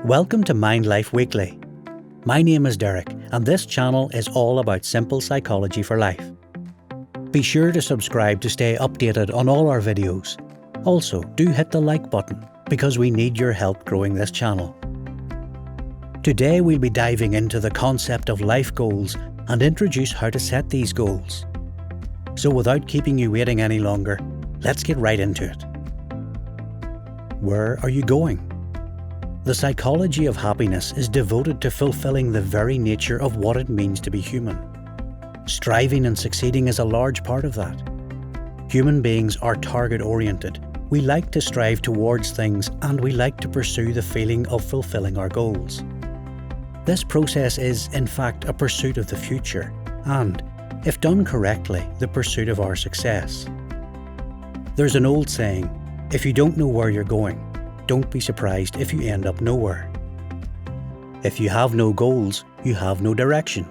Welcome to Mind Life Weekly. My name is Derek, and this channel is all about simple psychology for life. Be sure to subscribe to stay updated on all our videos. Also, do hit the like button because we need your help growing this channel. Today we'll be diving into the concept of life goals and introduce how to set these goals. So without keeping you waiting any longer, let's get right into it. Where are you going? The psychology of happiness is devoted to fulfilling the very nature of what it means to be human. Striving and succeeding is a large part of that. Human beings are target-oriented. We like to strive towards things and we like to pursue the feeling of fulfilling our goals. This process is, in fact, a pursuit of the future and, if done correctly, the pursuit of our success. There's an old saying, if you don't know where you're going, don't be surprised if you end up nowhere. If you have no goals, you have no direction.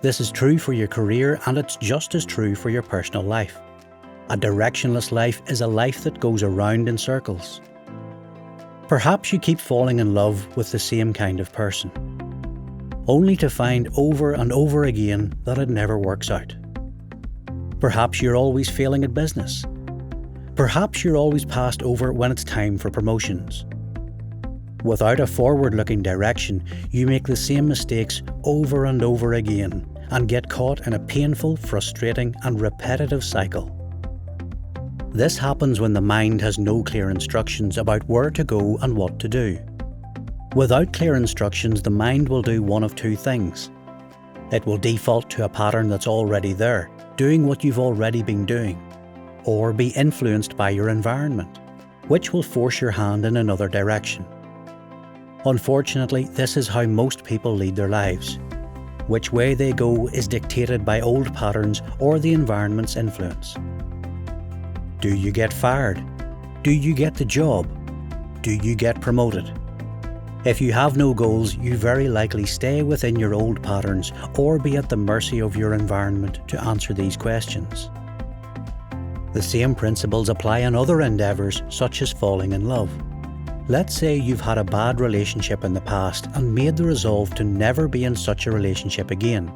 This is true for your career and it's just as true for your personal life. A directionless life is a life that goes around in circles. Perhaps you keep falling in love with the same kind of person, only to find over and over again that it never works out. Perhaps you're always failing at business. Perhaps you're always passed over when it's time for promotions. Without a forward-looking direction, you make the same mistakes over and over again and get caught in a painful, frustrating and repetitive cycle. This happens when the mind has no clear instructions about where to go and what to do. Without clear instructions, the mind will do one of two things. It will default to a pattern that's already there, doing what you've already been doing, or be influenced by your environment, which will force your hand in another direction. Unfortunately, this is how most people lead their lives. Which way they go is dictated by old patterns or the environment's influence. Do you get fired? Do you get the job? Do you get promoted? If you have no goals, you very likely stay within your old patterns or be at the mercy of your environment to answer these questions. The same principles apply in other endeavours, such as falling in love. Let's say you've had a bad relationship in the past and made the resolve to never be in such a relationship again.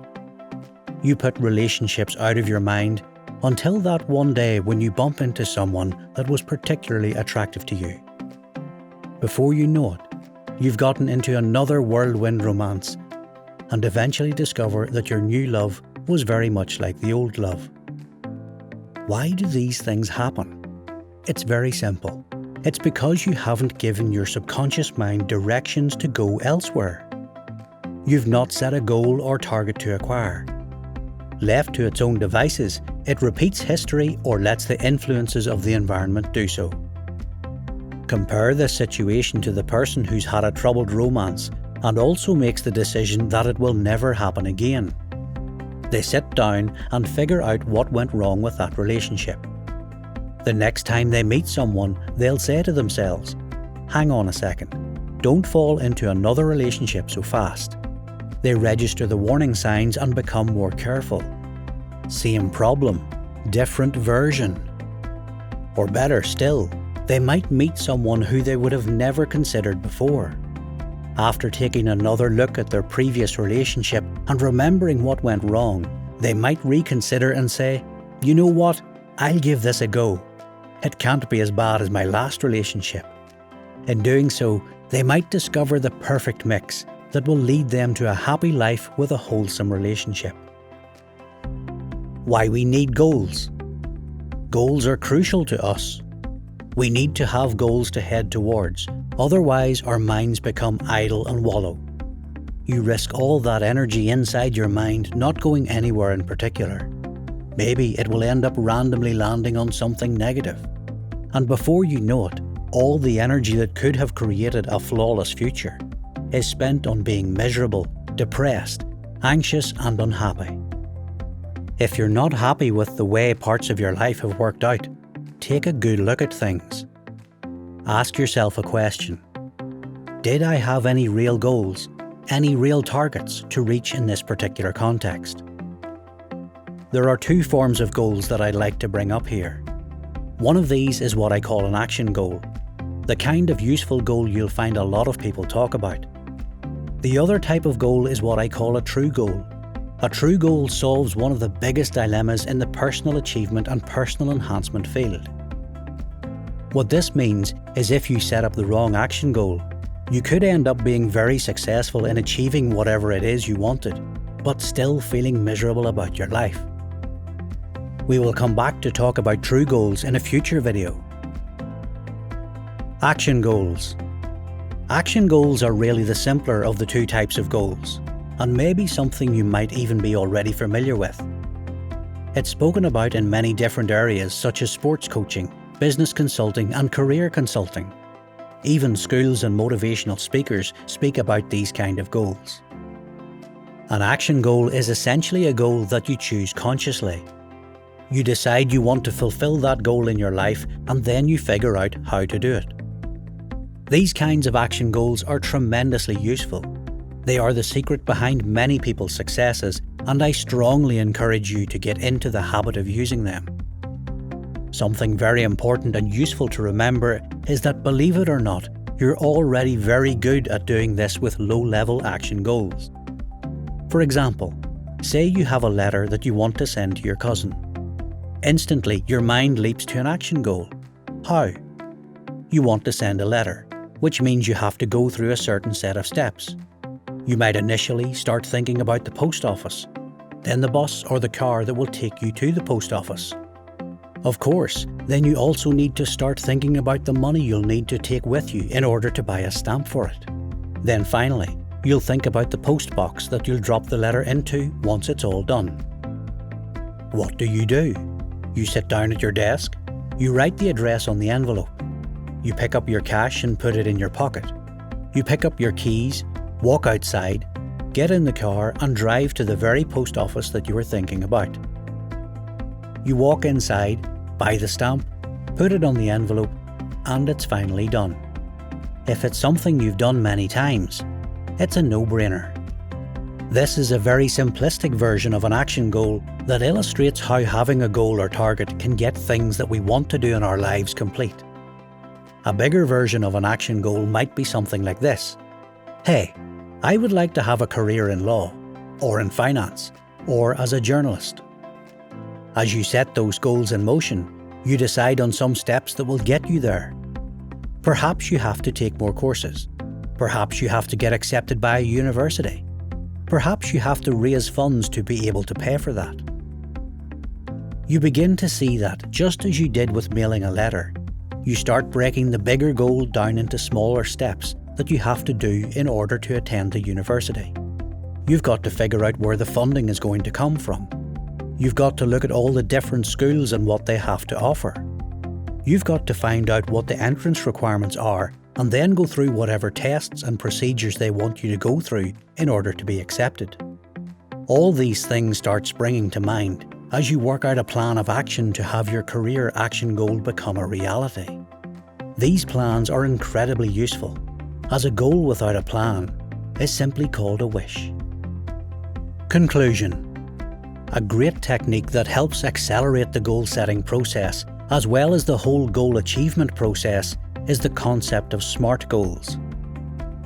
You put relationships out of your mind until that one day when you bump into someone that was particularly attractive to you. Before you know it, you've gotten into another whirlwind romance and eventually discover that your new love was very much like the old love. Why do these things happen? It's very simple. It's because you haven't given your subconscious mind directions to go elsewhere. You've not set a goal or target to acquire. Left to its own devices, it repeats history or lets the influences of the environment do so. Compare this situation to the person who's had a troubled romance and also makes the decision that it will never happen again. They sit down and figure out what went wrong with that relationship. The next time they meet someone, they'll say to themselves, hang on a second, don't fall into another relationship so fast. They register the warning signs and become more careful. Same problem, different version. Or better still, they might meet someone who they would have never considered before. After taking another look at their previous relationship and remembering what went wrong, they might reconsider and say, you know what, I'll give this a go. It can't be as bad as my last relationship. In doing so, they might discover the perfect mix that will lead them to a happy life with a wholesome relationship. Why we need goals. Goals are crucial to us. We need to have goals to head towards, otherwise our minds become idle and wallow. You risk all that energy inside your mind not going anywhere in particular. Maybe it will end up randomly landing on something negative. And before you know it, all the energy that could have created a flawless future is spent on being miserable, depressed, anxious and unhappy. If you're not happy with the way parts of your life have worked out, take a good look at things. Ask yourself a question. Did I have any real goals, any real targets to reach in this particular context? There are two forms of goals that I'd like to bring up here. One of these is what I call an action goal. the kind of useful goal you'll find a lot of people talk about. The other type of goal is what I call a true goal. A true goal solves one of the biggest dilemmas in the personal achievement and personal enhancement field. What this means is if you set up the wrong action goal, you could end up being very successful in achieving whatever it is you wanted, but still feeling miserable about your life. We will come back to talk about true goals in a future video. Action goals. Action goals are really the simpler of the two types of goals, and maybe something you might even be already familiar with. It's spoken about in many different areas such as sports coaching, business consulting and career consulting. Even schools and motivational speakers speak about these kind of goals. An action goal is essentially a goal that you choose consciously. You decide you want to fulfill that goal in your life and then you figure out how to do it. These kinds of action goals are tremendously useful. They are the secret behind many people's successes, and I strongly encourage you to get into the habit of using them. Something very important and useful to remember is that, believe it or not, you're already very good at doing this with low-level action goals. For example, say you have a letter that you want to send to your cousin. Instantly, your mind leaps to an action goal. How? You want to send a letter, which means you have to go through a certain set of steps. You might initially start thinking about the post office, then the bus or the car that will take you to the post office. Of course, then you also need to start thinking about the money you'll need to take with you in order to buy a stamp for it. Then finally, you'll think about the post box that you'll drop the letter into once it's all done. What do? You sit down at your desk, you write the address on the envelope, you pick up your cash and put it in your pocket, you pick up your keys, walk outside, get in the car and drive to the very post office that you were thinking about. You walk inside, buy the stamp, put it on the envelope, and it's finally done. If it's something you've done many times, it's a no-brainer. This is a very simplistic version of an action goal that illustrates how having a goal or target can get things that we want to do in our lives complete. A bigger version of an action goal might be something like this. Hey, I would like to have a career in law, or in finance, or as a journalist. As you set those goals in motion, you decide on some steps that will get you there. Perhaps you have to take more courses. Perhaps you have to get accepted by a university. Perhaps you have to raise funds to be able to pay for that. You begin to see that, just as you did with mailing a letter, you start breaking the bigger goal down into smaller steps that you have to do in order to attend the university. You've got to figure out where the funding is going to come from. You've got to look at all the different schools and what they have to offer. You've got to find out what the entrance requirements are and then go through whatever tests and procedures they want you to go through in order to be accepted. All these things start springing to mind as you work out a plan of action to have your career action goal become a reality. These plans are incredibly useful, as a goal without a plan is simply called a wish. Conclusion. A great technique that helps accelerate the goal-setting process, as well as the whole goal achievement process, is the concept of SMART goals.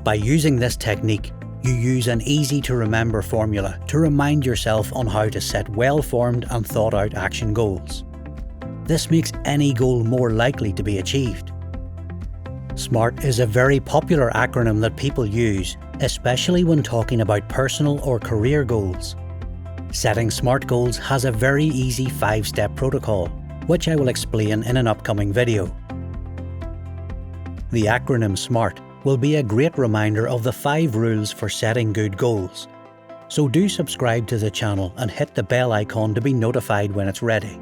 By using this technique, you use an easy-to-remember formula to remind yourself on how to set well-formed and thought-out action goals. This makes any goal more likely to be achieved. SMART is a very popular acronym that people use, especially when talking about personal or career goals. Setting SMART goals has a very easy 5-step protocol, which I will explain in an upcoming video. The acronym SMART will be a great reminder of the 5 rules for setting good goals. So do subscribe to the channel and hit the bell icon to be notified when it's ready.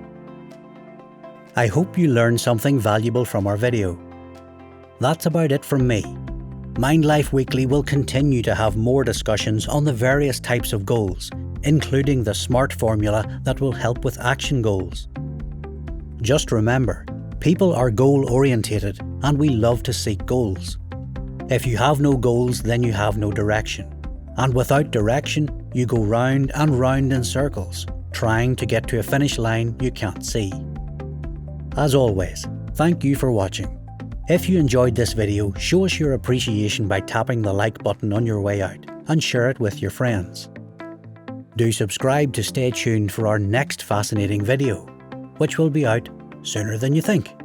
I hope you learned something valuable from our video. That's about it from me. MindLifeWeekly will continue to have more discussions on the various types of goals, including the SMART formula that will help with action goals. Just remember, people are goal-orientated and we love to seek goals. If you have no goals, then you have no direction. And without direction, you go round and round in circles, trying to get to a finish line you can't see. As always, thank you for watching. If you enjoyed this video, show us your appreciation by tapping the like button on your way out and share it with your friends. Do subscribe to stay tuned for our next fascinating video, which will be out sooner than you think.